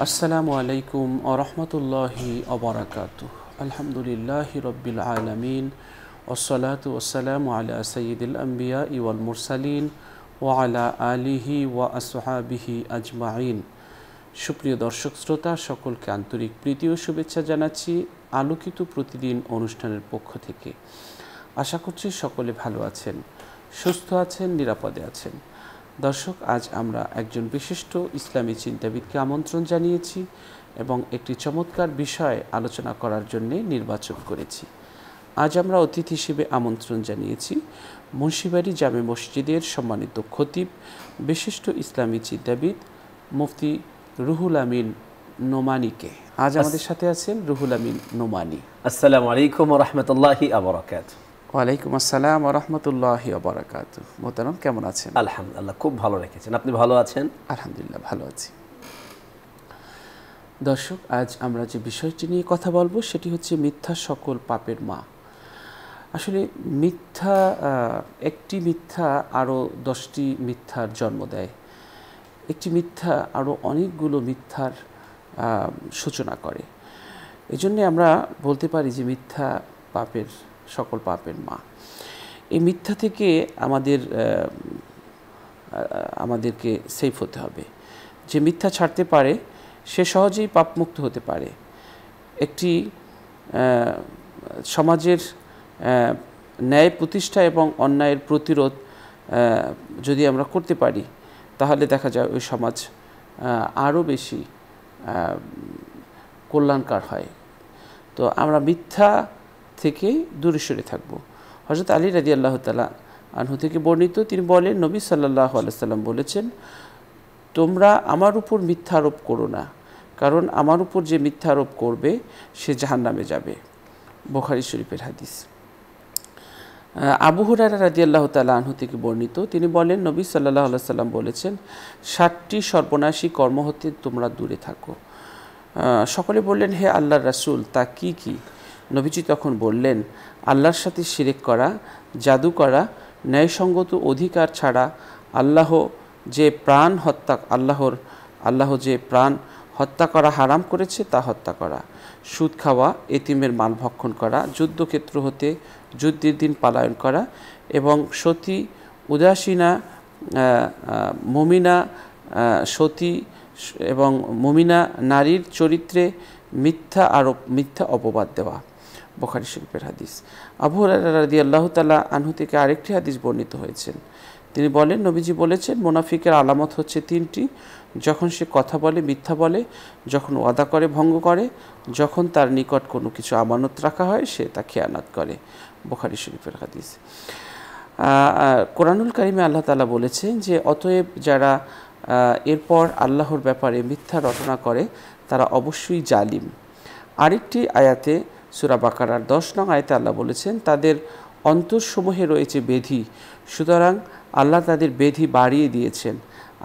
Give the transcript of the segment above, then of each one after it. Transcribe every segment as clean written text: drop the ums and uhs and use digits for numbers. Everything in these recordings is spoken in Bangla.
আসসালামু আলাইকুম ওয়া রাহমাতুল্লাহি ওয়া বারাকাতুহু। আলহামদুলিল্লাহি রাব্বিল আলামিন ওয়াসসালাতু ওয়াসসালামু আলা সাইয়্যিদিল আমবিয়া ওয়াল মুরসালিন ওয়া আলা আলিহি ওয়া আসহাবিহি আজমাইন। সুপ্রিয় দর্শক শ্রোতা, সকলকে আন্তরিক প্রীতি ও শুভেচ্ছা জানাচ্ছি আলোকিত প্রতিদিন অনুষ্ঠানের পক্ষ থেকে। আশা করছি সকলে ভালো আছেন, সুস্থ আছেন, নিরাপদে আছেন। দর্শক, আজ আমরা একজন বিশিষ্ট ইসলামী চিন্তাবিদকে আমন্ত্রণ জানিয়েছি এবং একটি চমৎকার বিষয় আলোচনা করার জন্য নির্বাচন করেছি। আজ আমরা অতিথি হিসেবে আমন্ত্রণ জানিয়েছি মুন্সিবাড়ি জামে মসজিদের সম্মানিত খতিব, বিশিষ্ট ইসলামী চিন্তাবিদ মুফতি রুহুল আমিন নোমানীকে। আজ আমাদের সাথে আছেন রুহুল আমিন নোমানী। আসসালামু আলাইকুম ওয়া রাহমাতুল্লাহি ওয়া বারাকাতুহু। ওয়ালাইকুম আসসালাম ওয়া রাহমাতুল্লাহি ওয়া বারাকাতুহু। মোহতারাম, কেমন আছেন? আলহামদুলিল্লাহ, খুব ভালো রেখেছেন। আপনি ভালো আছেন? আলহামদুলিল্লাহ, ভালো আছি। দর্শক, আজ আমরা যে বিষয়টি নিয়ে কথা বলবো সেটি হচ্ছে মিথ্যা সকল পাপের মা। আসলে মিথ্যা, একটি মিথ্যা আরও 10টি মিথ্যার জন্ম দেয়। একটি মিথ্যা আরও অনেকগুলো মিথ্যার সূচনা করে। এজন্যে আমরা বলতে পারি যে মিথ্যা পাপের সকল পাপের মা। এই মিথ্যা থেকে আমাদেরকে সেফ হতে হবে। যে মিথ্যা ছাড়তে পারে সে সহজেই পাপমুক্ত হতে পারে। একটি সমাজের ন্যায় প্রতিষ্ঠা এবং অন্যায়ের প্রতিরোধ যদি আমরা করতে পারি তাহলে দেখা যায় ওই সমাজ আরও বেশি কল্যাণকর হয়। তো আমরা মিথ্যা থেকে দূরে সরে থাকব। হযরত আলী রাদিয়াল্লাহু তাআলা আনহু থেকে বর্ণিত, তিনি বলেন, নবী সাল্লাল্লাহু আলাইহি ওয়াসাল্লাম বলেছেন, তোমরা আমার উপর মিথ্যা আরোপ করো না, কারণ আমার উপর যে মিথ্যা আরোপ করবে সে জাহান্নামে যাবে। বুখারী শরীফের হাদিস। আবু হুরায়রা রাদিয়াল্লাহু তাআলা আনহু থেকে বর্ণিত, তিনি বলেন, নবী সাল্লাল্লাহু আলাইহি ওয়াসাল্লাম বলেছেন, 7টি সর্বনাশী কর্ম হতে তোমরা দূরে থাকো। সকলে বললেন, হে আল্লাহর রাসূল, তা কি কি? নবীজি তখন বললেন, আল্লাহর সাথে শিরক করা, জাদু করা, ন্যায়সঙ্গত অধিকার ছাড়া আল্লাহ যে প্রাণ হত্যা করা হারাম করেছে তা হত্যা করা, সুদ খাওয়া, এতিমের মাল ভক্ষণ করা, যুদ্ধক্ষেত্র হতে যুদ্ধের দিন পলায়ন করা এবং সতী উদাসীনা সতী এবং মুমিনা নারীর চরিত্রে মিথ্যা অপবাদ দেওয়া। বুখারী শরীফের হাদিস। আবু হুরায়রা রাদিয়াল্লাহু তাআলা আনহু থেকে আরেকটি হাদিস বর্ণিত হয়েছে। তিনি বলেন, নবীজি বলেছেন, মুনাফিকের আলামত হচ্ছে 3টি: যখন সে কথা বলে মিথ্যা বলে, যখন ওয়াদা করে ভঙ্গ করে, যখন তার নিকট কোনো কিছু আমানত রাখা হয় সে তা খেয়ানত করে। বুখারী শরীফের হাদিস। কোরআনুল কারিমে আল্লাহ তাআলা বলেছেন যে, অতএব যারা এরপর আল্লাহর ব্যাপারে মিথ্যা রটনা করে তারা অবশ্যই জালিম। আরেকটি আয়াতে, সূরা বাকারার 10 নং আয়াতে আল্লাহ বলেছেন, তাদের অন্তরসমূহে রয়েছে বেধি, সুতরাং আল্লাহ তাদের বেধি বাড়িয়ে দিয়েছেন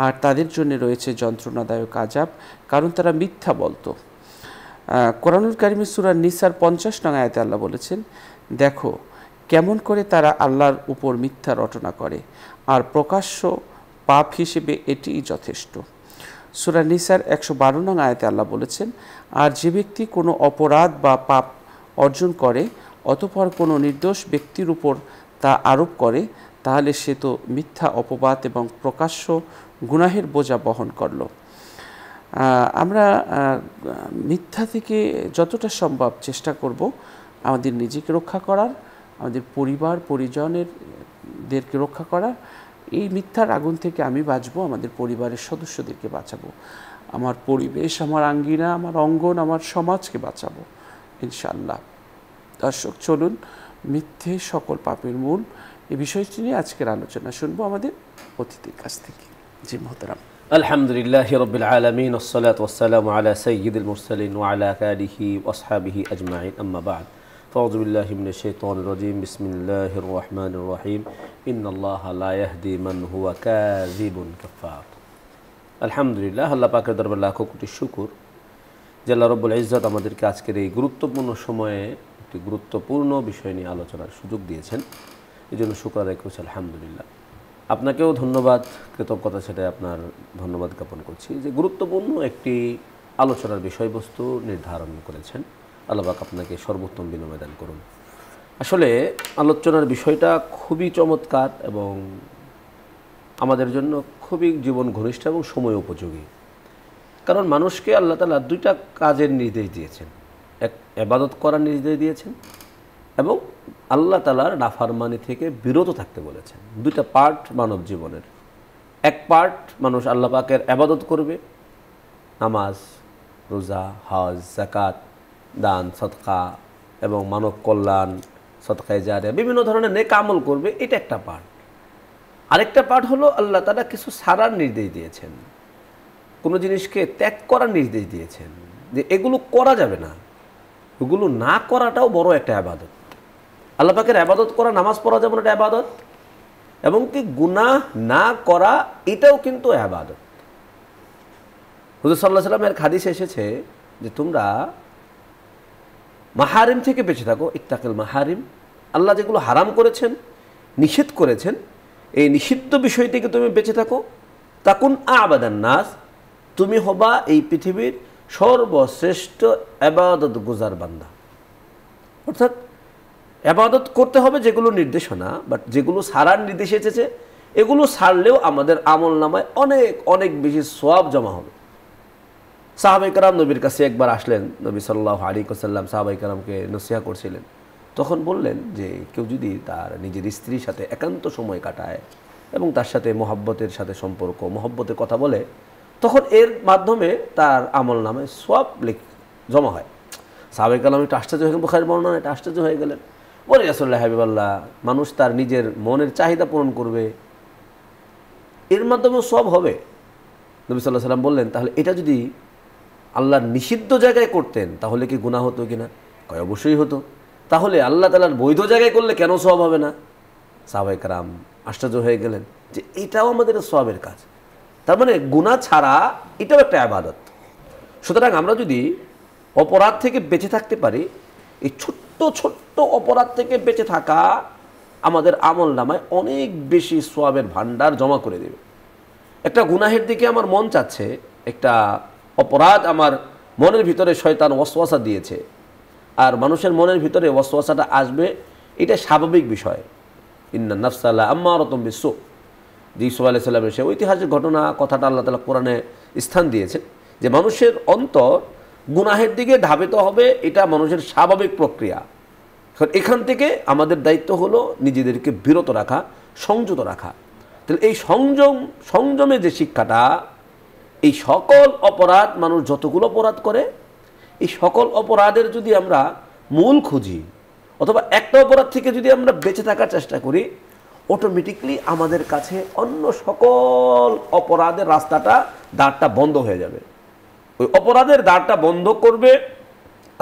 আর তাদের জন্য রয়েছে যন্ত্রণাদায়ক আযাব, কারণ তারা মিথ্যা বলতো। কোরআনুল কারিমে সূরা নিসার 50 নং আয়াতে আল্লাহ বলেছেন, দেখো কেমন করে তারা আল্লাহর উপর মিথ্যা রটনা করে, আর প্রকাশ্য পাপ হিসেবে এটিই যথেষ্ট। সূরা নিসার 112 নং আয়াতে আল্লাহ বলেছেন, আর যে ব্যক্তি কোনো অপরাধ বা পাপ অর্জন করে অতঃপর কোনো নির্দোষ ব্যক্তির উপর তা আরোপ করে, তাহলে সে তো মিথ্যা অপবাদ এবং প্রকাশ্য গুনাহের বোঝা বহন করল। আমরা মিথ্যা থেকে যতটা সম্ভব চেষ্টা করব আমাদের নিজেকে রক্ষা করার, আমাদের পরিবার পরিজনেরদেরকে রক্ষা করার। এই মিথ্যার আগুন থেকে আমি বাঁচবো, আমাদের পরিবারের সদস্যদেরকে বাঁচাবো, আমার পরিবেশ, আমার আঙ্গিনা, আমার অঙ্গন, আমার সমাজকে বাঁচাবো ইনশাআল্লাহ। দর্শক, চলুন মিথ্যে সকল পাপের মূল এই বিষয়টি নিয়ে আজকের আলোচনা শুনবো আমাদের অতিথির কাছ থেকে। জি মোহতারাম। আলহামদুলিল্লাহি রাব্বিল আলামিন, ওয়াসসালাতু ওয়াসসালামু আলা সাইয়্যিদিল মুরসালিন ওয়া আলা আলিহি ওয়া আসহাবিহি আজমাইন, আম্মা বা'দ। ফাউযু বিল্লাহি মিনাশ শাইতানির রাজীম। বিসমিল্লাহির রহমানির রহিম। ইন্নাল্লাহা লা ইয়াহদি মান হুয়া কাযিবুন কাফফার। আলহামদুলিল্লাহ, আল্লাহ পাকের দরবারে লাখো কোটি শুকর যে আল্লাহ রাব্বুল ইজ্জত আমাদেরকে আজকের এই গুরুত্বপূর্ণ সময়ে একটি গুরুত্বপূর্ণ বিষয় নিয়ে আলোচনার সুযোগ দিয়েছেন। এই জন্য শুকর আদায় করছি আলহামদুলিল্লাহ। আপনাকেও ধন্যবাদ, কৃতজ্ঞতা সেটা আপনার ধন্যবাদ জ্ঞাপন করছি যে গুরুত্বপূর্ণ একটি আলোচনার বিষয়বস্তু নির্ধারণ করেছেন। আল্লাহ পাক আপনাকে সর্বোত্তম বিনিময় দান করুন। আসলে আলোচনার বিষয়টা খুবই চমৎকার এবং আমাদের জন্য খুবই জীবন ঘনিষ্ঠ এবং সময় উপযোগী। কারণ মানুষকে আল্লাহ তাআলা দুইটা কাজের নির্দেশ দিয়েছেন, এক ইবাদত করার নির্দেশ দিয়েছেন এবং আল্লাহ তাআলার নাফরমানি থেকে বিরত থাকতে বলেছেন। দুইটা পার্ট মানব জীবনের। এক পার্ট মানুষ আল্লাহ পাকের ইবাদত করবে, নামাজ, রোজা, হজ, যাকাত, দান, সদকা এবং মানব কল্যাণ, সদকায়ে জারিয়া, বিভিন্ন ধরনের নেক আমল করবে, এটা একটা পার্ট। আরেকটা পার্ট হলো আল্লাহ তাআলা কিছু ছাড়ার নির্দেশ দিয়েছেন, কোনো জিনিসকে ত্যাগ করার নির্দেশ দিয়েছেন যে এগুলো করা যাবে না, এগুলো না করাটাও বড় একটা ইবাদত। আল্লাহ পাকের ইবাদত করা, নামাজ পড়া যেমন একটা ইবাদত, এবং কি গুনাহ না করা এটাও কিন্তু ইবাদত। হুজুর সাল্লাল্লাহু আলাইহি ওয়াসাল্লামের হাদিসে এসেছে যে তোমরা মাহারিম থেকে বেঁচে থাকো, ইত্তাকিল মাহারিম। আল্লাহ যেগুলো হারাম করেছেন, নিষেধ করেছেন, এই নিষিদ্ধ বিষয় থেকে তুমি বেঁচে থাকো। তাকুন আবাদান নাস, তুমি হবা এই পৃথিবীর সর্বশ্রেষ্ঠ ইবাদত গুজার বান্দা। অর্থাৎ ইবাদত করতে হবে যেগুলো নির্দেশনা, বাট যেগুলো ছাড়ার নির্দেশ এসেছে এগুলো ছাড়লেও আমাদের আমল নামায় অনেক অনেক বেশি সওয়াব জমা হবে। সাহাবায়ে কেরাম নবীর কাছে একবার আসলেন, নবী সাল্লাল্লাহু আলাইহি ওয়াসাল্লাম সাহাবায়ে কেরামকে নসিহত করছিলেন। তখন বললেন যে কেউ যদি তার নিজের স্ত্রীর সাথে একান্ত সময় কাটায় এবং তার সাথে মহব্বতের সাথে সম্পর্ক, মহব্বতের কথা বলে, তখন এর মাধ্যমে তার আমল নামায় সওয়াব জমা হয়। সাহাবায়ে কেরাম একটু আশ্চর্য হয়ে গেলেন, বুখারীর বর্ণনা, এটা আশ্চর্য হয়ে গেলেন। বলে রাসূলুল্লাহ হাবিবাল্লাহ, মানুষ তার নিজের মনের চাহিদা পূরণ করবে, এর মাধ্যমে সওয়াব হবে। নবী সাল্লাল্লাহু আলাইহি ওয়াসাল্লাম বললেন, তাহলে এটা যদি আল্লাহর নিষিদ্ধ জায়গায় করতেন তাহলে কি গুনাহ হতো কিনা? কয় অবশ্যই হতো। তাহলে আল্লাহ তাআলার বৈধ জায়গায় করলে কেন সওয়াব হবে না? সাহাবায়ে কেরাম আশ্চর্য হয়ে গেলেন যে এটাও আমাদের সওয়াবের কাজ। তার মানে গুনাহ ছাড়া এটাও একটা ইবাদত। সুতরাং আমরা যদি অপরাধ থেকে বেঁচে থাকতে পারি, এই ছোট্ট ছোট্ট অপরাধ থেকে বেঁচে থাকা আমাদের আমল নামায় অনেক বেশি সওয়াবের ভান্ডার জমা করে দেবে। একটা গুনাহের দিকে আমার মন চাচ্ছে, একটা অপরাধ আমার মনের ভিতরে শয়তান ওয়াসওয়াসা দিয়েছে, আর মানুষের মনের ভিতরে ওয়াসওয়াসাটা আসবে, এটা স্বাভাবিক বিষয়। ইন্না নাফসা লাআম্মারাতুম বিসসু, যে ঈসা আলাইহিস সালামের সে ঐতিহাসিক ঘটনা, কথাটা আল্লাহ তাআলা কোরআনে স্থান দিয়েছেন যে মানুষের অন্তর গুনাহের দিকে ধাবিত হবে, এটা মানুষের স্বাভাবিক প্রক্রিয়া। এখান থেকে আমাদের দায়িত্ব হলো নিজেদেরকে বিরত রাখা, সংযত রাখা। তাহলে এই সংযমে যে শিক্ষাটা, এই সকল অপরাধ, মানুষ যতগুলো অপরাধ করে, এই সকল অপরাধের যদি আমরা মূল খুঁজি অথবা একটা অপরাধ থেকে যদি আমরা বেঁচে থাকার চেষ্টা করি, অটোমেটিকলি আমাদের কাছে অন্য সকল অপরাধের রাস্তাটা, দ্বারটা বন্ধ হয়ে যাবে। ওই অপরাধের দ্বারটা বন্ধ করবে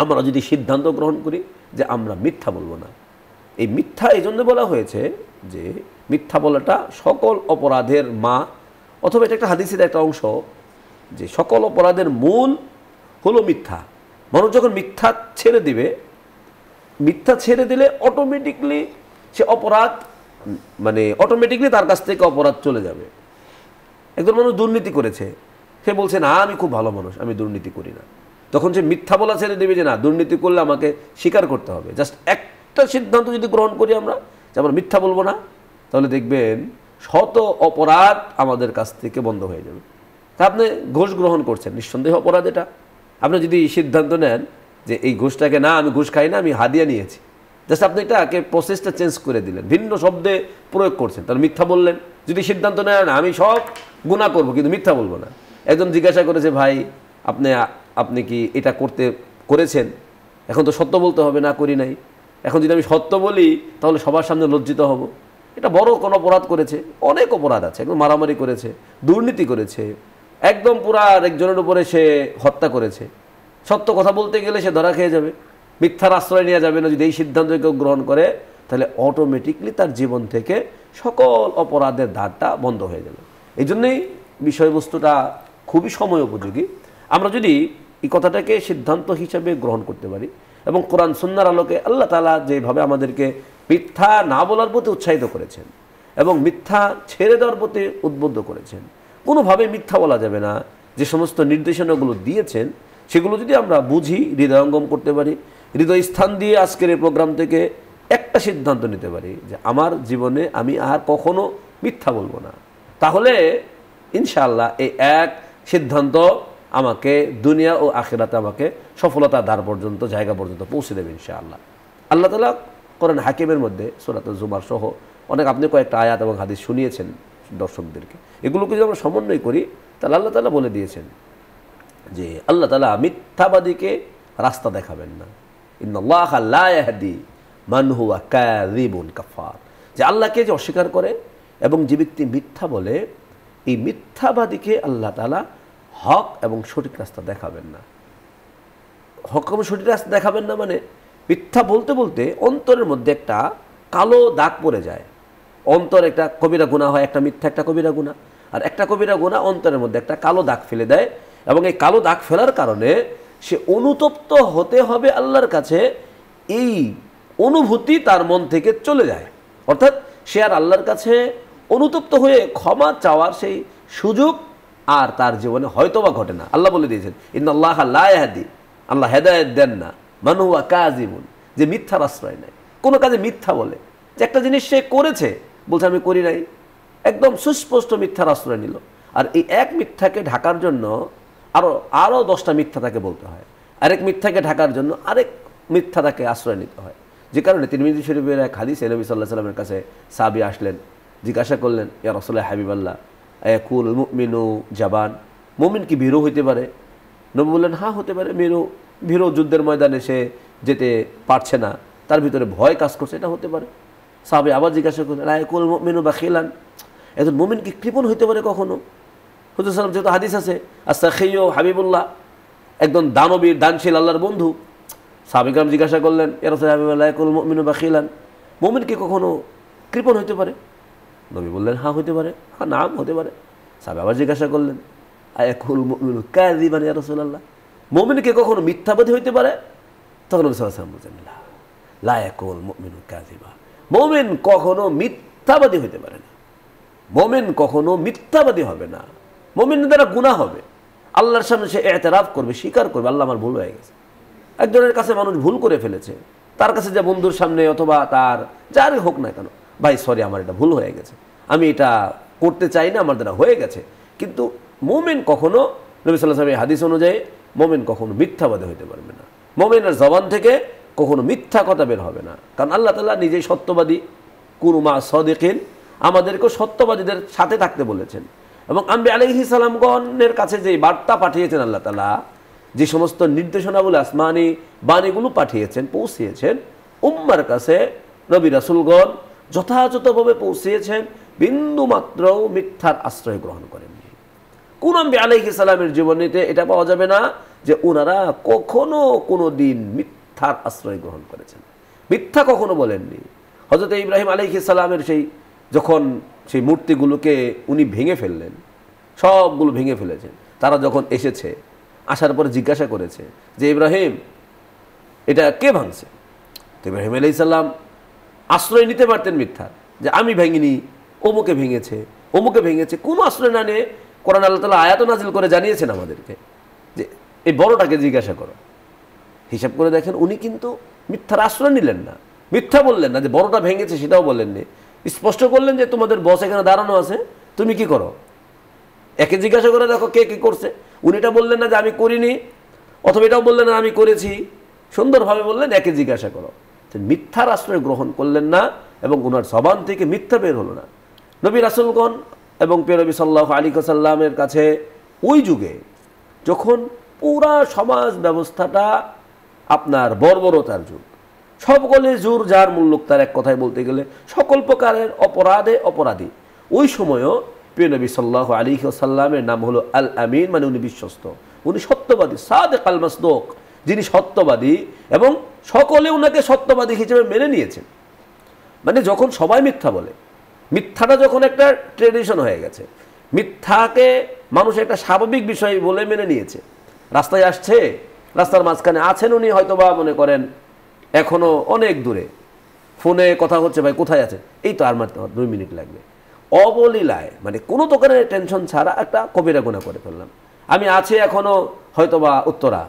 আমরা যদি সিদ্ধান্ত গ্রহণ করি যে আমরা মিথ্যা বলবো না। এই মিথ্যা এই জন্য বলা হয়েছে যে মিথ্যা বলাটা সকল অপরাধের মা, অথবা এটা একটা হাদিসের একটা অংশ যে সকল অপরাধের মূল হলো মিথ্যা। মানুষ যখন মিথ্যা ছেড়ে দিলে অটোমেটিকলি সে অপরাধ, মানে অটোমেটিকলি তার কাছ থেকে অপরাধ চলে যাবে। একজন মানুষ দুর্নীতি করেছে, সে বলছে না আমি খুব ভালো মানুষ, আমি দুর্নীতি করি না। তখন সে মিথ্যা বলা ছেড়ে দেবে যে না, দুর্নীতি করলে আমাকে স্বীকার করতে হবে। জাস্ট একটা সিদ্ধান্ত যদি গ্রহণ করি আমরা যে আমরা মিথ্যা বলবো না, তাহলে দেখবেন শত অপরাধ আমাদের কাছ থেকে বন্ধ হয়ে যাবে। তা আপনি ঘুষ গ্রহণ করছেন, নিঃসন্দেহে অপরাধ এটা। আপনি যদি সিদ্ধান্ত নেন যে এই ঘুষটাকে না, আমি ঘুষ খাই না, আমি হাদিয়া নিয়েছি, জাস্ট আপনি এটাকে প্রসেসটা চেঞ্জ করে দিলেন, ভিন্ন শব্দে প্রয়োগ করছেন, তাহলে মিথ্যা বললেন। যদি সিদ্ধান্ত নেন আমি সব গুনাহ করবো কিন্তু মিথ্যা বলবো না। একজন জিজ্ঞাসা করেছে, ভাই আপনি কি এটা করেছেন? এখন তো সত্য বলতে হবে, না করি নাই। এখন যদি আমি সত্য বলি তাহলে সবার সামনে লজ্জিত হব। এটা বড় কোনো অপরাধ করেছে, অনেক অপরাধ আছে, একদম মারামারি করেছে, দুর্নীতি করেছে, একদম পুরা একজনের উপরে সে হত্যা করেছে। সত্য কথা বলতে গেলে সে ধরা খেয়ে যাবে, মিথ্যার আশ্রয় নেওয়া যাবে না। যদি এই সিদ্ধান্ত কেউ গ্রহণ করে তাহলে অটোমেটিকলি তার জীবন থেকে সকল অপরাধের ধারটা বন্ধ হয়ে যাবে। এই জন্যই বিষয়বস্তুটা খুবই সময় উপযোগী। আমরা যদি এই কথাটাকে সিদ্ধান্ত হিসেবে গ্রহণ করতে পারি এবং কোরআন সুন্নাহর আলোকে আল্লাহ তাআলা যেভাবে আমাদেরকে মিথ্যা না বলার প্রতি উৎসাহিত করেছেন এবং মিথ্যা ছেড়ে দেওয়ার প্রতি উদ্বুদ্ধ করেছেন, কোনোভাবে মিথ্যা বলা যাবে না। যে সমস্ত নির্দেশনাগুলো দিয়েছেন সেগুলো যদি আমরা বুঝি, হৃদয়ঙ্গম করতে পারি, হৃদয় স্থান দিয়ে আজকের এই প্রোগ্রাম থেকে একটা সিদ্ধান্ত নিতে পারি যে আমার জীবনে আমি আর কখনো মিথ্যা বলবো না, তাহলে ইনশাআল্লাহ এই এক সিদ্ধান্ত আমাকে দুনিয়া ও আখিরাতে আমাকে সফলতার দ্বার পর্যন্ত, জায়গা পর্যন্ত পৌঁছে দেবে ইনশাআল্লাহ। আল্লাহ তাআলা কোরআন হাকিমের মধ্যে সূরাতুল জুমার সহ অনেক, আপনি কয়েকটা আয়াত এবং হাদিস শুনিয়েছেন দর্শকদেরকে, এগুলোকে যদি আমরা সমন্বয় করি তাহলে আল্লাহ তাআলা বলে দিয়েছেন যে আল্লাহ তাআলা মিথ্যাবাদীকে রাস্তা দেখাবেন না। ইন্নাল্লাহা লা ইয়াহদি মান হুয়া কাযিবুন কাফার, যে আল্লাহকে যে অস্বীকার করে এবং যে ব্যক্তি মিথ্যা বলে, এই মিথ্যাবাদীকে আল্লাহ তাআলা হক এবং সঠিক রাস্তা দেখাবেন না। হক এবং সঠিক রাস্তা দেখাবেন না মানে মিথ্যা বলতে বলতে অন্তরের মধ্যে একটা কালো দাগ পড়ে যায়। অন্তর একটা কবিরা গুনাহ হয়, একটা মিথ্যা একটা কবিরা গুনাহ, আর একটা কবিরা গুনাহ অন্তরের মধ্যে একটা কালো দাগ ফেলে দেয়, এবং এই কালো দাগ ফেলার কারণে সে অনুতপ্ত হতে হবে আল্লাহর কাছে, এই অনুভূতি তার মন থেকে চলে যায়। অর্থাৎ সে আর আল্লাহর কাছে অনুতপ্ত হয়ে ক্ষমা চাওয়ার সেই সুযোগ আর তার জীবনে হয়তোবা ঘটে না। আল্লাহ বলে দিয়েছেন ইন্নাল্লাহা লা ইয়াহদি, আল্লাহ হেদায়েত দেন না মান হুয়া কাযিবুন, যে মিথ্যার আশ্রয় নেয়, কোনো কাজে মিথ্যা বলে, যে একটা জিনিস সে করেছে বলছে আমি করি নাই, একদম সুস্পষ্ট মিথ্যার আশ্রয় নিল। আর এই এক মিথ্যাকে ঢাকার জন্য আরও 10টা মিথ্যা তাকে বলতে হয়, আরেক মিথ্যাকে ঢাকার জন্য আরেক মিথ্যা তাকে আশ্রয় নিতে হয়। যে কারণে তিরমিজি শরীফের এক হাদিসে নবী সাল্লাল্লাহু আলাইহি ওয়াসাল্লামের কাছে সাহাবী আসলেন, জিজ্ঞাসা করলেন ইয়া রাসূলুল্লাহ হাবিবাল্লাহ আয়াকুল মুমিনু জাবান, মুমিন কি ভীরু হইতে পারে? নবী বললেন হ্যাঁ হতে পারে, ভীরু যুদ্ধের ময়দানে সে যেতে পারছে না, তার ভিতরে ভয় কাজ করছে, এটা হতে পারে। সাহাবী আবার জিজ্ঞাসা করলেন আয়াকুল মুমিনু বাখিলান, একজন মুমিন কি কৃপণ হইতে পারে কখনো? হুজুর সাল্লাল্লাহু আলাইহি ওয়াসাল্লাম যেহেতু হাদিস আছে আস-সাখিয়্যু হাবিবুল্লাহ, একজন দানবীর দানশীল আল্লাহর বন্ধু, সাহাবী کرام জিজ্ঞাসা করলেন ইয়া রাসূলুল্লাহ আয়াকুল মুমিনু বাখিলান, মুমিন কি কখনো কৃপণ হইতে পারে? নবী বললেন হ্যাঁ হতে পারে, হ্যাঁ নাম হতে পারে। সাহাবী আবার জিজ্ঞাসা করলেন আয়াকুল মুমিনু কাযিবান ইয়া রাসূলুল্লাহ, মুমিন কি কখনো মিথ্যাবাদী হইতে পারে? তখন নবী সাল্লাল্লাহু আলাইহি ওয়াসাল্লাম বললেন লা ইয়াকুল মুমিনু কাযিবা, মুমিন কখনো মিথ্যাবাদী হইতে পারে না, মুমিন কখনো মিথ্যাবাদী হবে না। মুমিনের দ্বারা গুনাহ হবে, আল্লাহর সামনে সে ইতিরাফ করবে, স্বীকার করবে আল্লাহ আমার ভুল হয়ে গেছে। একজনের কাছে মানুষ ভুল করে ফেলেছে, তার কাছে যে বন্ধুর সামনে অথবা তার যারই হোক না কেন, ভাই সরি আমার এটা ভুল হয়ে গেছে, আমি এটা করতে চাই না, আমার দ্বারা হয়ে গেছে। কিন্তু মুমিন কখনো, নবী সাল্লাল্লাহু আলাইহি ওয়াসাল্লাম হাদিস অনুযায়ী মুমিন কখনো মিথ্যাবাদী হইতে পারবে না। মুমিনের জবান থেকে কখনো মিথ্যা কথা বের হবে না, কারণ আল্লাহ তাআলা নিজেই সত্যবাদী, কুনু মা সাদিকিন, আমাদেরকে সত্যবাদীদের সাথে থাকতে বলেছেন। এবং আম্বিয়া আলাইহিস সালামগণের কাছে যে বার্তা পাঠিয়েছেন আল্লাহ তাআলা, যে সমস্ত নির্দেশনাগুলো আসমানি বাণীগুলো পাঠিয়েছেন, পৌঁছিয়েছেন, উম্মার কাছে নবী রাসূলগণ যথাযথভাবে পৌঁছিয়েছেন, বিন্দু মাত্রও মিথ্যার আশ্রয় গ্রহণ করেননি। কোন আম্বিয়া আলাইহিস সালামের জীবনীতে এটা পাওয়া যাবে না যে ওনারা কখনো কোনো দিন মিথ্যার আশ্রয় গ্রহণ করেছেন, মিথ্যা কখনো বলেননি। হযরত ইব্রাহিম আলাইহিস সালামের যখন সেই মূর্তিগুলোকে উনি ভেঙে ফেললেন, সবগুলো ভেঙে ফেলেছেন, তারা যখন এসেছে, আসার পরে জিজ্ঞাসা করেছে যে ইব্রাহিম এটা কে ভাঙছে? তো ইব্রাহিম আলাইহিস সালাম আশ্রয় নিতে পারতেন মিথ্যার, যে আমি ভাঙিনি, অমুকে ভেঙেছে, অমুকে ভেঙেছে, কোনো আশ্রয় না নিয়ে কোরআন আল্লাহ তাআলা আয়াত নাজিল করে জানিয়েছেন আমাদেরকে যে এই বড়টাকে জিজ্ঞাসা করো। হিসাব করে দেখেন উনি কিন্তু মিথ্যার আশ্রয় নিলেন না, মিথ্যা বললেন না, যে বড়টা ভেঙেছে সেটাও বললেননি, স্পষ্ট করলেন যে তোমাদের বস এখানে দাঁড়ানো আছে, তুমি কি করো? একে জিজ্ঞাসা করে দেখো কে কি করছে। উনি এটা বললেন না যে আমি করিনি, অথবা এটাও বললেন না আমি করেছি, সুন্দরভাবে বললেন একে জিজ্ঞাসা করো। মিথ্যার আশ্রয় গ্রহণ করলেন না এবং ওনার জবান থেকে মিথ্যা বের হলো না। নবী রাসূলগণ এবং প্রিয় নবী সাল্লাল্লাহু আলাইহি ওয়াসাল্লামের কাছে ওই যুগে যখন পুরা সমাজ ব্যবস্থাটা আপনার বর্বরতার যুগ, সকলে জোর যার মুল্লুক তার, এক কথায় বলতে গেলে সকল প্রকারের অপরাধে অপরাধী, ওই সময়ও প্রিয় নবী সাল্লাল্লাহু আলাইহি ওয়াসাল্লামের নাম হলো আল আমিন, মানে উনি বিশ্বস্ত, উনি সত্যবাদী, সাদিক আল মাসদুক, যিনি সত্যবাদী, এবং সকলে ওনাকে সত্যবাদী হিসেবে মেনে নিয়েছেন। মানে যখন সবাই মিথ্যা বলে, মিথ্যাটা যখন একটা ট্রেডিশন হয়ে গেছে, মিথ্যাকে মানুষ একটা স্বাভাবিক বিষয় বলে মেনে নিয়েছে। রাস্তায় আসছে, রাস্তার মাঝখানে আছেন উনি, হয়তোবা মনে করেন এখনো অনেক দূরে, ফোনে কথা হচ্ছে, ভাই কোথায় আছেন, এই তো আর মাত্র 2 মিনিট লাগবে, অবলীলায় মানে কোনো দোকানের টেনশন ছাড়া একটা কবিরা গুনাহ করে ফেললাম। আমি আছি এখনো হয়তোবা উত্তরা,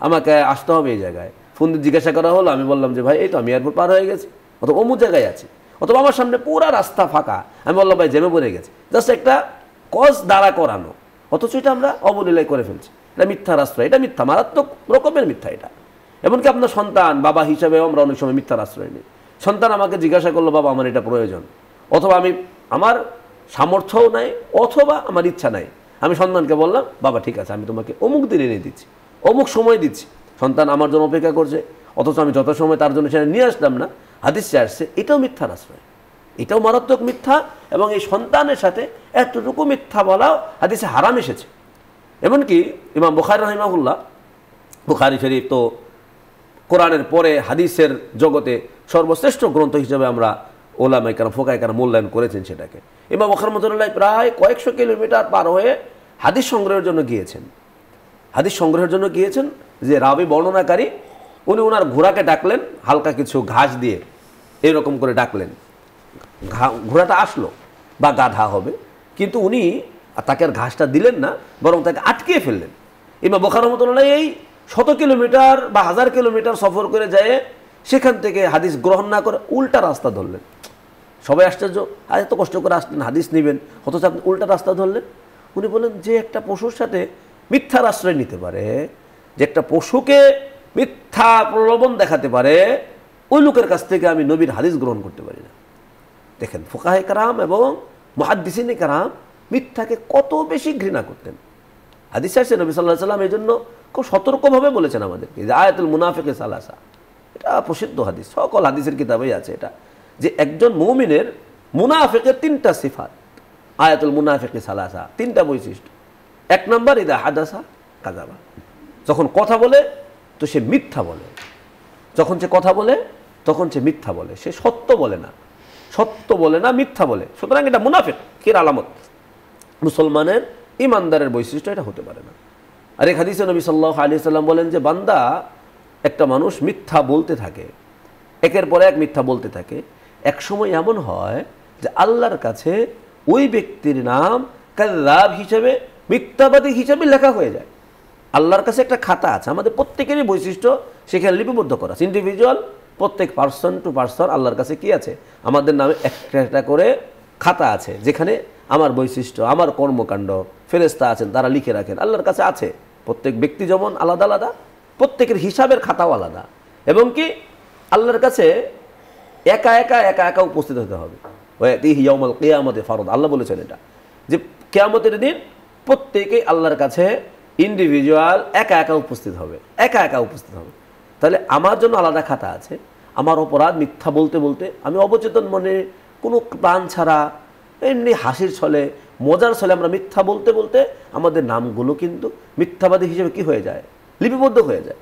আমাকে আসতে হবে এই জায়গায়, ফোন দিয়ে জিজ্ঞাসা করা হলো, আমি বললাম যে ভাই এই তো আমি এয়ারপোর্ট পার হয়ে গেছি, অথবা অমুক জায়গায় আছি, অথবা আমার সামনে পুরা রাস্তা ফাঁকা, আমি বললাম ভাই জ্যামে পড়ে গেছি, জাস্ট একটা কজ দাঁড়া করানো, অথচ এটা আমরা অবলীলায় করে ফেলছি। এটা মিথ্যার আশ্রয়, এটা মিথ্যা, মারাত্মক রকমের মিথ্যা এটা। এমনকি আপনার সন্তান, বাবা হিসাবেও আমরা অনেক সময় মিথ্যার আশ্রয় নিই। সন্তান আমাকে জিজ্ঞাসা করলো বাবা আমার এটা প্রয়োজন, অথবা আমার সামর্থ্যও নাই, অথবা আমার ইচ্ছা নাই, আমি সন্তানকে বললাম বাবা ঠিক আছে আমি তোমাকে অমুক দিন এনে দিচ্ছি, অমুক সময় দিচ্ছি, সন্তান আমার জন্য অপেক্ষা করছে, অথচ আমি যত সময় তার জন্য সেটা নিয়ে আসলাম না, হাদিসে আসছে এটাও মিথ্যার আশ্রয়, এটাও মারাত্মক মিথ্যা। এবং এই সন্তানের সাথে এতটুকু মিথ্যা বলাও হাদিসে হারাম এসেছে। এমনকি ইমাম বুখারী রাহিমাহুল্লাহ, বুখারী শরীফ তো কোরআনের পরে হাদিসের জগতে সর্বশ্রেষ্ঠ গ্রন্থ হিসেবে আমরা ওলামায়ে কেরাম ফোকায়ে কেরাম মূল্যায়ন করেছেন সেটাকে। ইমাম বুখারী রাহমাতুল্লাহ প্রায় কয়েকশো কিলোমিটার পার হয়ে হাদিস সংগ্রহের জন্য গিয়েছেন, হাদিস সংগ্রহের জন্য গিয়েছেন। যে রাবি বর্ণনাকারী উনি ওনার ঘোড়াকে ডাকলেন হালকা কিছু ঘাস দিয়ে, এরকম করে ডাকলেন, ঘোড়াটা আসলো বা গাধা হবে, কিন্তু উনি তাকে আর ঘাসটা দিলেন না, বরং তাকে আটকিয়ে ফেললেন। ইমাম বুখারী রাহমাতুল্লাহ এই 100 কিলোমিটার বা 1000 কিলোমিটার সফর করে যায়, সেখান থেকে হাদিস গ্রহণ না করে উল্টা রাস্তা ধরলেন। সবাই আশ্চর্য, এত কষ্ট করে আসলেন হাদিস নেবেন, অথচ আপনি উল্টা রাস্তা ধরলেন। উনি বলেন যে একটা পশুর সাথে মিথ্যার আশ্রয় নিতে পারে, যে একটা পশুকে মিথ্যা প্রলোভন দেখাতে পারে, ওই লোকের কাছ থেকে আমি নবীর হাদিস গ্রহণ করতে পারি না। দেখেন ফুকাহে কেরাম এবং মুহাদ্দিসিনে কেরাম মিথ্যাকে কত বেশি ঘৃণা করতেন। হাদিসে আসছে নবী সাল্লাল্লাহু আলাইহি ওয়াসাল্লাম এই জন্য খুব সতর্কভাবে বলেছেন আমাদেরকে যে আয়াতুল মুনাফিকে সালাসা, এটা প্রসিদ্ধ হাদিস, সকল হাদিসের কিতাবেই আছে এটা, যে একজন মুমিনের মুনাফিকের 3টা সিফাত, আয়াতুল মুনাফিকে সালাসা, 3টা বৈশিষ্ট্য। 1 নম্বর ইদা হাদাসা কাযাবা, যখন কথা বলে তো সে মিথ্যা বলে, যখন সে কথা বলে তখন সে মিথ্যা বলে, সে সত্য বলে না, সত্য বলে না, মিথ্যা বলে। সুতরাং এটা মুনাফিকের আলামত, মুসলমানের ইমানদারের বৈশিষ্ট্য এটা হতে পারে না। আর এক হাদিসে নবী সাল্লাল্লাহু আলাইহি সাল্লাম বলেন যে বান্দা, একটা মানুষ মিথ্যা বলতে থাকে, একের পর এক মিথ্যা বলতে থাকে, এক সময় এমন হয় যে আল্লাহর কাছে ওই ব্যক্তির নাম কাযযাব হিসেবে, মিথ্যাবাদী হিসেবে লেখা হয়ে যায়। আল্লাহর কাছে একটা খাতা আছে, আমাদের প্রত্যেকেরই বৈশিষ্ট্য সেখানে লিপিবদ্ধ করা আছে, ইন্ডিভিজুয়াল, প্রত্যেক পার্সন টু পার্সন আল্লাহর কাছে কি আছে, আমাদের নামে একটা একটা করে খাতা আছে, যেখানে আমার বৈশিষ্ট্য, আমার কর্মকাণ্ড ফেরেশতা আছেন তারা লিখে রাখেন, আল্লাহর কাছে আছে। প্রত্যেক ব্যক্তি যেমন আলাদা আলাদা, প্রত্যেকের হিসাবের খাতাও আলাদা, এবং কি আল্লাহর কাছে একা একা একা একা উপস্থিত হতে হবে। ওয়াতিহি ইয়াউমাল কিয়ামতি ফারদ, আল্লাহ বলেছেন এটা, যে কিয়ামতের দিন প্রত্যেকেই আল্লাহর কাছে ইন্ডিভিজুয়াল একা একা উপস্থিত হবে, একা একা উপস্থিত হবে। তাহলে আমার জন্য আলাদা খাতা আছে, আমার অপরাধ মিথ্যা বলতে বলতে আমি অবচেতন মনে কোনো প্ল্যান ছাড়া এমনি হাসির ছলে মজার ছলে আমরা মিথ্যা বলতে বলতে আমাদের নামগুলো কিন্তু মিথ্যাবাদী হিসেবে কি হয়ে যায়, লিপিবদ্ধ হয়ে যায়।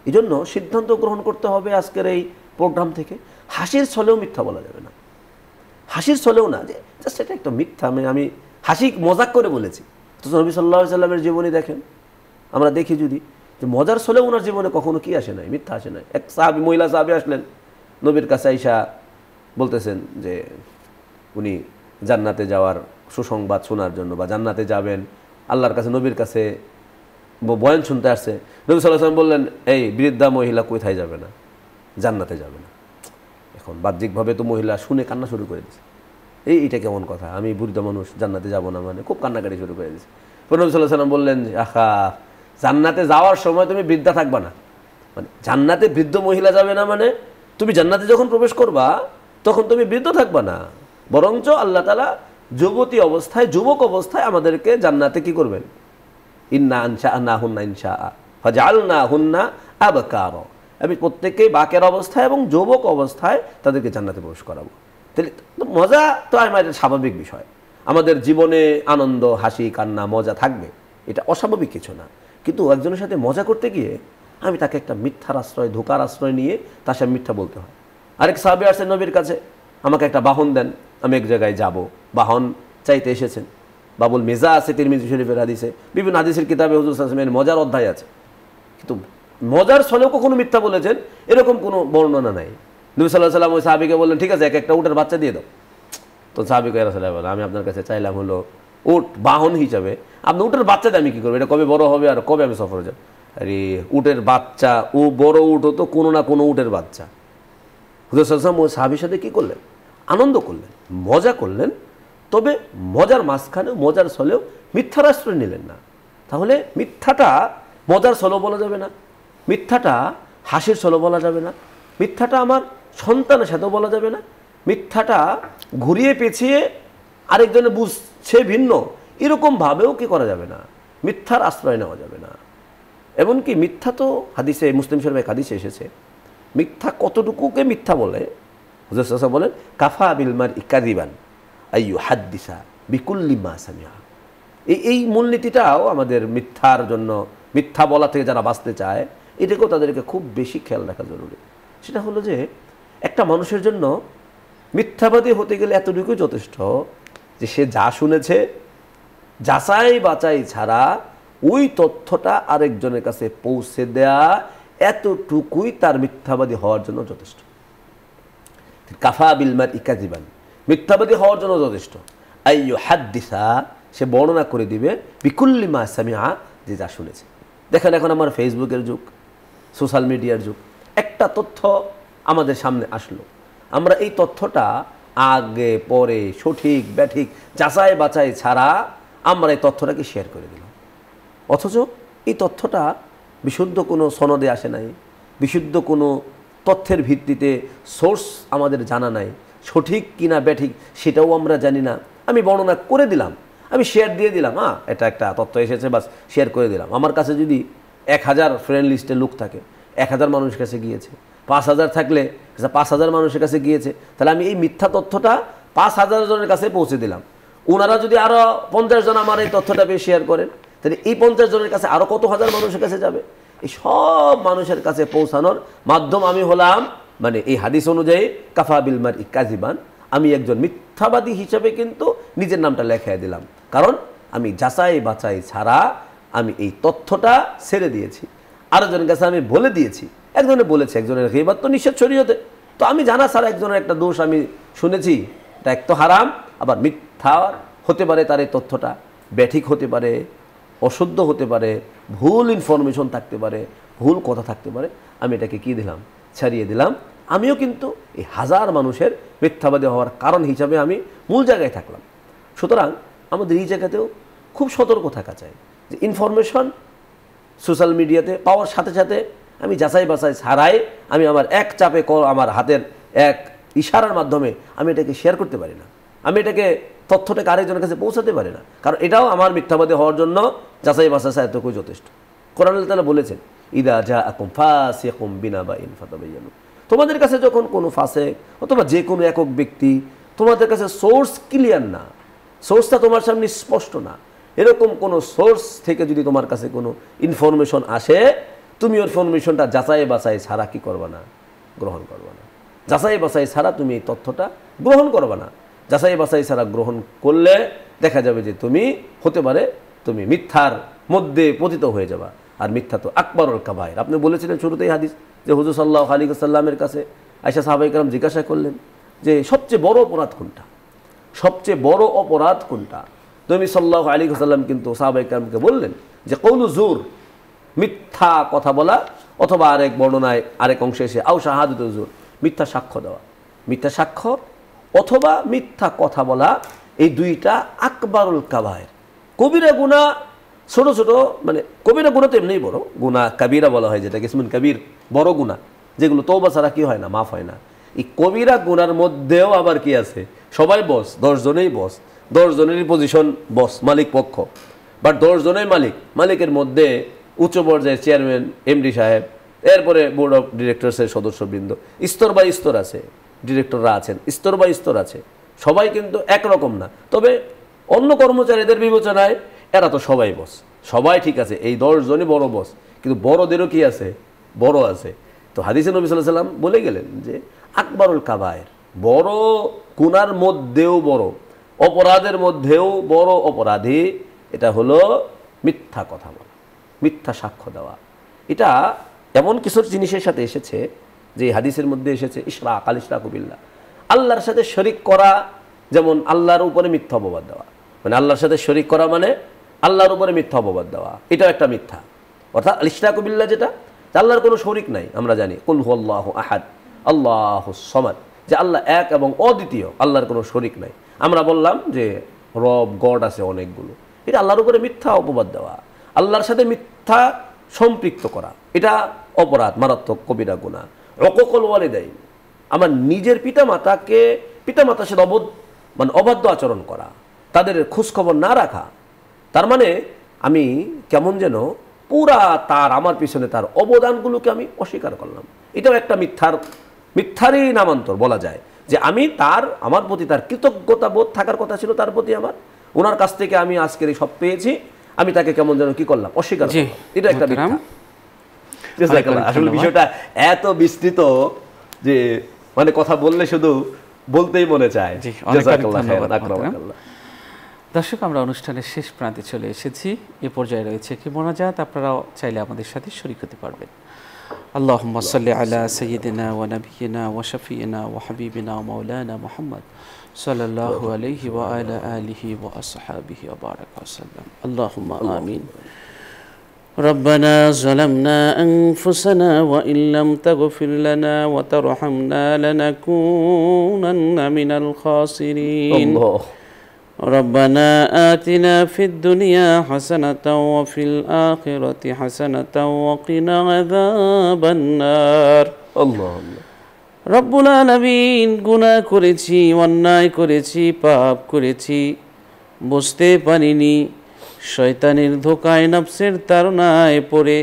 এই জন্য সিদ্ধান্ত গ্রহণ করতে হবে আজকের এই প্রোগ্রাম থেকে, হাসির ছলেও মিথ্যা বলা যাবে না, হাসির ছলেও না, যে জাস্ট এটা একটা মিথ্যা, আমি হাসি মজাক করে বলেছি। তো নবী সাল্লাল্লাহু আলাইহি সাল্লামের জীবনী দেখেন, আমরা দেখি যদি যে মজার ছলেও ওনার জীবনে কখনো কি আসে নাই, মিথ্যা আসে নাই। এক সাহাবী, মহিলা সাহাবী আসলেন নবীর কাছে, আয়েশা বলতেছেন যে উনি জান্নাতে যাওয়ার সুসংবাদ শোনার জন্য, বা জান্নাতে যাবেন, আল্লাহর কাছে নবীর কাছে বয়ান শুনতে আসছে। নবী সাল্লাল্লাহু আলাইহি ওয়াসাল্লাম বললেন এই বৃদ্ধা মহিলা কোথায় যাবে না, জান্নাতে যাবে না। এখন বাহ্যিকভাবে তো মহিলা শুনে কান্না শুরু করে দিয়েছে, এইটা কেমন কথা, আমি বৃদ্ধ মানুষ জান্নাতে যাব না, মানে খুব কান্নাকাটি শুরু করে দিয়েছে। নবী সাল্লাল্লাহু আলাইহি ওয়াসাল্লাম বললেন আহা, জান্নাতে যাওয়ার সময় তুমি বৃদ্ধা থাকবা না, মানে জান্নাতে বৃদ্ধ মহিলা যাবে না, মানে তুমি জান্নাতে যখন প্রবেশ করবা তখন তুমি বৃদ্ধ থাকবা না, বরঞ্চ আল্লাহ তাআলা যুবতী অবস্থায়, যুবক অবস্থায় আমাদেরকে জান্নাতে কি করবেন, ইন্না আনশাআনাহুন্না ইনশাআ ফাজআলনাহুন্না আবকারা, আমি প্রত্যেককেই বাকের অবস্থায় এবং যুবক অবস্থায় তাদেরকে জান্নাতে প্রবেশ করাবো। তাহলে মজা তো আমাদের স্বাভাবিক বিষয়, আমাদের জীবনে আনন্দ, হাসি, কান্না, মজা থাকবে, এটা অস্বাভাবিক কিছু না। কিন্তু একজনের সাথে মজা করতে গিয়ে আমি তাকে একটা মিথ্যার আশ্রয়, ধোকার আশ্রয় নিয়ে তার সাথে মিথ্যা বলতে হয়। আরেক সাহাবী আসছেন নবীর কাছে, আমাকে একটা বাহন দেন, আমি এক জায়গায় যাব, বাহন চাইতে এসেছেন। বাবুল মেজা আছে তিরমিজি শরীফের হাদিসে, বিভিন্ন হাদিসের কিতাবে হুজুর সাল্লাল্লাহু আলাইহি ওয়াসাল্লামের মজার অধ্যায় আছে, কিন্তু মজার ছলেও কখনো মিথ্যা বলেছেন এরকম কোনো বর্ণনা নাই। নবী সাল্লাল্লাহু আলাইহি ওয়াসাল্লাম ওই সাহাবীকে বললেন ঠিক আছে এক একটা উটের বাচ্চা দিয়ে দাও। তো সাহাবী কয় রাসূলুল্লাহ, আমি আপনার কাছে চাইলাম হলো উট বাহন হিসাবে, আপনি উটের বাচ্চাতে আমি কী করবো, এটা কবে বড় হবে আর কবে আমি সফরে যাব? আরে উটের বাচ্চা, ও বড় উট তো কোনো না কোনো উটের বাচ্চা। হুজুর সাল্লাল্লাহু আলাইহি ওয়াসাল্লাম ওই সাহাবীর সাথে কী করলেন? আনন্দ করলেন, মজা করলেন, তবে মজার মাঝখানে মজার ছলেও মিথ্যার আশ্রয় নিলেন না। তাহলে মিথ্যাটা মজার ছলও বলা যাবে না, মিথ্যাটা হাসির ছলও বলা যাবে না, মিথ্যাটা আমার সন্তানের সাথেও বলা যাবে না, মিথ্যাটা ঘুরিয়ে পেঁচিয়ে আরেকজনে বুঝছে ভিন্ন এরকমভাবেও কি করা যাবে না, মিথ্যার আশ্রয় নেওয়া যাবে না। এমনকি মিথ্যা তো হাদিসে, মুসলিম শরীফে হাদিসে এসেছে, মিথ্যা কতটুকুকে মিথ্যা বলে, হুজুর সাল্লাল্লাহু আলাইহি ওয়াসাল্লাম বলেন কাফা বিল মারই কাযিবান আইয়ু হাদ্দিসা বিকুল্লি মা সামিআ। এই মূলনীতিটাও আমাদের মিথ্যার জন্য, মিথ্যা বলা থেকে যারা বাঁচতে চায়, এটাকেও তাদেরকে খুব বেশি খেয়াল রাখা জরুরি। সেটা হলো যে একটা মানুষের জন্য মিথ্যাবাদী হতে গেলে এতটুকুই যথেষ্ট যে সে যা শুনেছে যাচাই বাছাই ছাড়া ওই তথ্যটা আরেকজনের কাছে পৌঁছে দেয়া, এতটুকুই তার মিথ্যাবাদী হওয়ার জন্য যথেষ্ট। কাফা বিল মারই কাযিবান, মিথ্যাবাদী হওয়ার জন্য যথেষ্ট। আইয়ু হাদ্দিসা, সে বর্ণনা করে দিবে বিকুল্লি মা সামিআ, যে যা শুনেছে। দেখেন এখন আমার ফেসবুকের যুগ, সোশ্যাল মিডিয়ার যুগ, একটা তথ্য আমাদের সামনে আসলো, আমরা এই তথ্যটা আগে পরে সঠিক ব্যাঠিক যাচাই বাছাই ছাড়া আমরা এই তথ্যটাকে শেয়ার করে দিলাম। অথচ এই তথ্যটা বিশুদ্ধ কোনো সনদে আসে নাই, বিশুদ্ধ কোনো তথ্যের ভিত্তিতে সোর্স আমাদের জানা নাই, সঠিক কিনা ব্যাঠিক সেটাও আমরা জানি না। আমি বর্ণনা করে দিলাম, আমি শেয়ার দিয়ে দিলাম, এটা একটা তথ্য এসেছে, বাস শেয়ার করে দিলাম। আমার কাছে যদি 1000 ফ্রেন্ড লিস্টে লোক থাকে, 1000 মানুষের কাছে গিয়েছে, 5000 থাকলে 5000 মানুষের কাছে গিয়েছে, তাহলে আমি এই মিথ্যা তথ্যটা 5000 জনের কাছে পৌঁছে দিলাম। ওনারা যদি আরও 50 জন আমার এই তথ্যটা পেয়ে শেয়ার করেন, তাহলে এই 50 জনের কাছে আরও কত হাজার মানুষের কাছে যাবে। এই সব মানুষের কাছে পৌঁছানোর মাধ্যম আমি হলাম, মানে এই হাদিস অনুযায়ী কাফা বিল মারই কাযিবান, আমি একজন মিথ্যাবাদী হিসেবে কিন্তু নিজের নামটা লেখাই দিলাম, কারণ আমি যাচাই বাছাই ছাড়া আমি এই তথ্যটা ছেড়ে দিয়েছি, আরেকজনের কাছে আমি বলে দিয়েছি। একজনে বলেছে, একজনের গীবত তো নিষেধ শরীয়তে, তো আমি জানা ছাড়া একজনের একটা দোষ আমি শুনেছি, এটা এক তো হারাম, আবার মিথ্যা হতে পারে তার এই তথ্যটা, ব্যাঠিক হতে পারে, অশুদ্ধ হতে পারে, ভুল ইনফরমেশন থাকতে পারে, ভুল কথা থাকতে পারে, আমি এটাকে কি দিলাম, ছাড়িয়ে দিলাম। আমিও কিন্তু এই হাজার মানুষের মিথ্যাবাদী হওয়ার কারণ হিসাবে আমি মূল জায়গায় থাকলাম। সুতরাং আমাদের এই জায়গাতেও খুব সতর্ক থাকা চাই যে ইনফরমেশন সোশ্যাল মিডিয়াতে পাওয়ার সাথে সাথে আমি যাচাই বাছাই ছাড়াই আমি আমার এক চাপে আমার হাতের এক ইশারার মাধ্যমে আমি এটাকে শেয়ার করতে পারি না, আমি এটাকে তথ্যটাকে আরেকজনের কাছে পৌঁছাতে পারি না, কারণ এটাও আমার মিথ্যাবাদী হওয়ার জন্য যাচাই বাছাই ছাড়া এতটুকুই যথেষ্ট। কোরআন আল্লাহ তাআলা বলেছেন ইদা জাআকুম ফাসিকুম বিনাবাইন ফাতাবায়ানু, তোমাদের কাছে যখন কোনো ফাসিক অথবা যে কোনো একক ব্যক্তি, তোমাদের কাছে সোর্স ক্লিয়ার না, সোর্সটা তোমার সামনে স্পষ্ট না, এরকম কোনো সোর্স থেকে যদি তোমার কাছে কোনো ইনফরমেশন আসে, তুমি ওই ইনফরমেশনটা যাচাই বাছাই ছাড়া কি করবা না, গ্রহণ করবা না। যাচাই বাছাই ছাড়া তুমি এই তথ্যটা গ্রহণ করবা না। যাচাই বাছাই ছাড়া গ্রহণ করলে দেখা যাবে যে তুমি হতে পারে তুমি মিথ্যার মধ্যে পতিত হয়ে যাবা, আর মিথ্যা তো আকবরুল কাবায়ের। আপনি বলেছিলেন শুরুতেই হাদিস যে হুজুর সাল্লাল্লাহু আলাইহি ওয়াসাল্লামের কাছে আয়েশা সাহাবায়ে কেরাম জিজ্ঞাসা করলেন যে সবচেয়ে বড় অপরাধ কোনটা, সবচেয়ে বড় অপরাধ কোনটা। নবী সাল্লাল্লাহু আলাইহি ওয়াসাল্লাম কিন্তু সাহাবায়ে কেরামকে বললেন যে কওলু জুর, মিথ্যা কথা বলা, অথবা আরেক বর্ণনায় আরেক অংশে এসে আও শাহাদাতু জুর, মিথ্যা সাক্ষ্য দেওয়া, মিথ্যা সাক্ষ্য অথবা মিথ্যা কথা বলা, এই দুইটা আকবরুল কাবায়ের, কবিরা গুনাহ। ছোট ছোট মানে কবিরা গুনাহ তো এমনিই বড় গুনাহ, কাবিরা বলা হয় যেটা, ইসমুন কাবির, বড় গুনাহ, যেগুলো তওবা ছাড়া কি হয় না, মাফ হয় না। এই কবিরা গুনার মধ্যেও আবার কি আছে, সবাই বস, 10 জনেই বস, 10 জনেরই পজিশন বস, মালিক পক্ষ, বাট 10 জনেই মালিক, মালিকের মধ্যে উচ্চ পর্যায়ের চেয়ারম্যান, এমডি সাহেব, এরপরে বোর্ড অফ ডিরেক্টরসের সদস্যবৃন্দ, স্তর বাই স্তর আছে, ডিরেক্টররা আছেন, স্তর বাই স্তর আছে, সবাই কিন্তু একরকম না। তবে অন্য কর্মচারীদের বিবেচনায় এরা তো সবাই বস, সবাই ঠিক আছে, এই 10 জনই বড় বস, কিন্তু বড়দেরও কি আছে, বড় আছে। তো হাদিসে নবী সাল্লাল্লাহু আলাইহি ওয়াসাল্লাম বলে গেলেন যে আকবরুল কাবায়ের, বড় গুনার মধ্যেও বড়, অপরাধের মধ্যেও বড় অপরাধী, এটা হলো মিথ্যা কথা বলা, মিথ্যা সাক্ষ্য দেওয়া। এটা এমন কিছু জিনিসের সাথে এসেছে যে হাদিসের মধ্যে এসেছে ইশরাক, আল ইশরাকু বিল্লাহ, আল্লাহর সাথে শরীক করা, যেমন আল্লাহর উপরে মিথ্যা অপবাদ দেওয়া, মানে আল্লাহর সাথে শরীক করা মানে আল্লাহর উপরে মিথ্যা অপবাদ দেওয়া, এটাও একটা মিথ্যা। অর্থাৎ ইশরাকু বিল্লাহ যেটা, আল্লাহর কোনো শরীক নাই। আমরা জানি কুল হুয়াল্লাহু আহাদ আল্লাহুস সামাদ, যে আল্লাহ এক এবং অদ্বিতীয়, আল্লাহর কোনো শরীক নাই। আমরা বললাম যে রব গড আছে অনেকগুলো, এটা আল্লাহর উপরে মিথ্যা অপবাদ দেওয়া, আল্লাহর সাথে মিথ্যা সম্পৃক্ত করা, এটা অপরাধ, মারাত্মক কবিরা গুনাহ। উকুকুল ওয়ালিদাইন, আমার নিজের পিতামাতার সাথে অবাধ্য আচরণ করা, তাদের খোঁজখবর না রাখা, তার মানে আমি কেমন যেন পুরা আমার পিছনে তার অবদানগুলোকে আমি অস্বীকার করলাম। এটাও একটা মিথ্যারই নামান্তর বলা যায়, যে আমি আমার প্রতি তার কৃতজ্ঞতা বোধ থাকার কথা ছিল, তার প্রতি আমার, ওনার কাছ থেকে আমি আজকের এই সব পেয়েছি, আমি তাকে কেমন যেন কি করলাম, অস্বীকার করলাম। এটা একটা মিথ্যা। আসলে বিষয়টা এত বিস্তৃত যে মানে কথা বললে শুধু বলতেই মনে চায়। দর্শক, আমরা অনুষ্ঠানের শেষ প্রান্তে চলে এসেছি। এ পর্যায়ে রয়েছে কি মোনাজাত, আপনারাও চাইলে আমাদের সাথে শরীক হতে পারবেন। আল্লাহুম্মা সাল্লি আলা সাইয়্যিদিনা ওয়া নাবিয়িনা ওয়া শাফিইনা ওয়া হাবিবিনা ওয়া মাওলানা মুহাম্মদ সাল্লাল্লাহু আলাইহি ওয়া আলা আলিহি ওয়া আসহাবিহি ওয়া বারাকা ওয়া সাল্লাম। আল্লাহুম্মা আমিন। ربنا ظلمنا أنفسنا وإن لم تغفر لنا وترحمنا لنكونن من الخاسرين. ربنا آتنا في الدنيا حسنة وفي الآخرة حسنة وقنا عذاب النار. الله রব্বুল আলামিন, গুনাহ করেছি, অন্যায় করেছি, পাপ করেছি, বুঝতে পারিনি, শয়তানের ধোঁকায় নফসের তাড়নায় পড়ে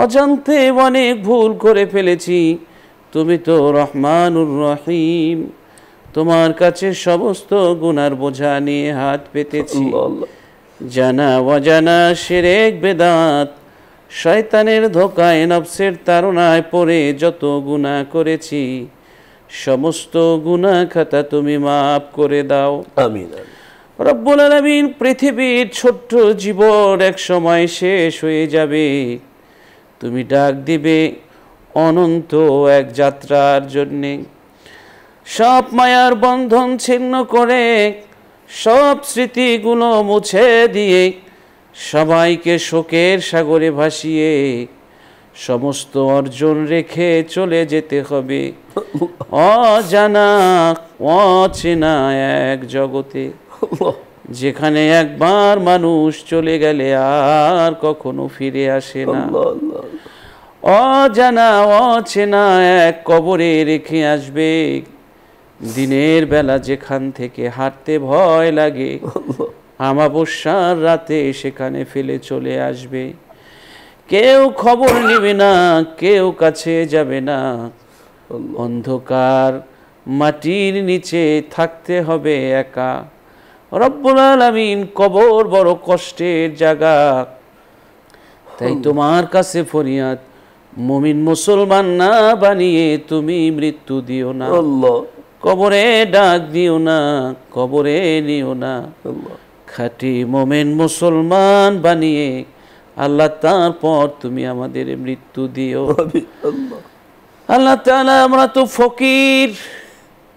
অজান্তে অনেক ভুল করে ফেলেছি। তুমি তো রহমানুর রহিম, তোমার কাছে সমস্ত গুনার বোঝা নিয়ে হাত পেতেছি। জানা অজানা শিরক বেদাত, শয়তানের ধোঁকায় নফসের তাড়নায় পড়ে যত গুনাহ করেছি, সমস্ত গুনাহ খাতা তুমি মাফ করে দাও। আমিন। রব্বুল আলামিন, পৃথিবীর ছোট্ট জীবন এক সময় শেষ হয়ে যাবে, তুমি ডাক দিবে অনন্ত এক যাত্রার জন্যে। সব মায়ার বন্ধন ছিন্ন করে, সব স্মৃতিগুলো মুছে দিয়ে, সবাইকে শোকের সাগরে ভাসিয়ে সমস্ত অর্জন রেখে চলে যেতে হবে অজানা অচেনা এক জগতে, যেখানে একবার মানুষ চলে গেলে আর কখনো ফিরে আসে না। অজানা অচেনা এক কবরে রেখে আসবে, দিনের বেলা যেখান থেকে হাঁটতে ভয় লাগে, আমাবস্যার রাতে সেখানে ফেলে চলে আসবে। কেউ খবর নেবে না, কেউ কাছে যাবে না, অন্ধকার মাটির নিচে থাকতে হবে একা। রব্বুল আলামিন, কবর বড় কষ্টের জায়গা, তাই তোমার কাছে ফরিয়াদ, মুমিন মুসলমান না বানিয়ে তুমি মৃত্যু দিও না, কবরে ডাক দিও না, কবরে নিও না। খাঁটি মুমিন মুসলমান বানিয়ে আল্লাহ, তারপর তুমি আমাদের মৃত্যু দিও। আল্লাহ তাআলা, আমরা তো ফকির,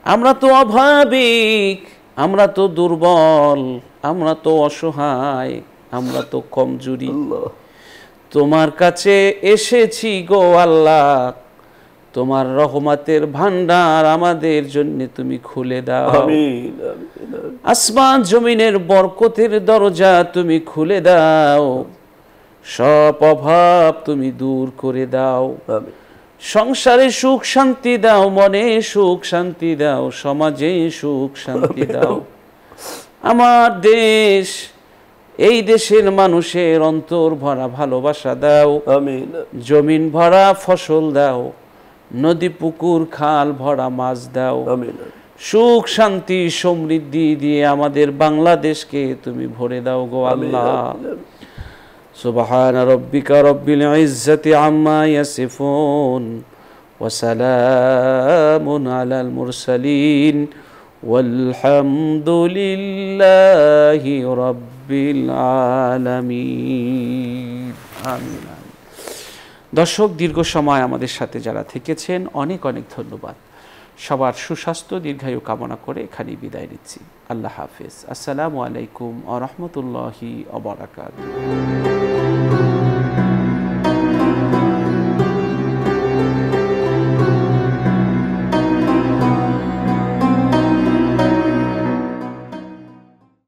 আমরা তো অভাবিক, আমরা তো দুর্বল, আমরা তো অসহায়, আমরা তো কমজোরি। তোমার কাছে এসেছি গো আল্লাহ, তোমার রহমতের ভান্ডার আমাদের জন্য তুমি খুলে দাও। আসমান জমিনের বরকতের দরজা তুমি খুলে দাও, সব অভাব তুমি দূর করে দাও। সংসারে সুখ শান্তি দাও, মনে সুখ শান্তি দাও, সমাজে সুখ শান্তি দাও। আমার দেশ, এই দেশের মানুষের অন্তর ভরা ভালোবাসা দাও। জমিন ভরা ফসল দাও, নদী পুকুর খাল ভরা মাছ দাও। সুখ শান্তি সমৃদ্ধি দিয়ে আমাদের বাংলাদেশকে তুমি ভরে দাও গো আল্লাহ। সুবহান রাব্বিকা রাব্বিল ইজ্জাতি আম্মা ইয়াসিফুন ওয়া সালামুন আলাল মুরসালিন ওয়ালহামদুলিল্লাহি রাব্বিল আলামিন। আমিন। দর্শক, দীর্ঘ সময় আমাদের সাথে যারা থেকেছেন, অনেক অনেক ধন্যবাদ। সবার সুস্বাস্থ্য দীর্ঘায়ু কামনা করে এখানেই বিদায় নিচ্ছি। আল্লাহ হাফেজ। আসসালামু আলাইকুম ওয়া রাহমাতুল্লাহি ওয়া বারাকাতুহু।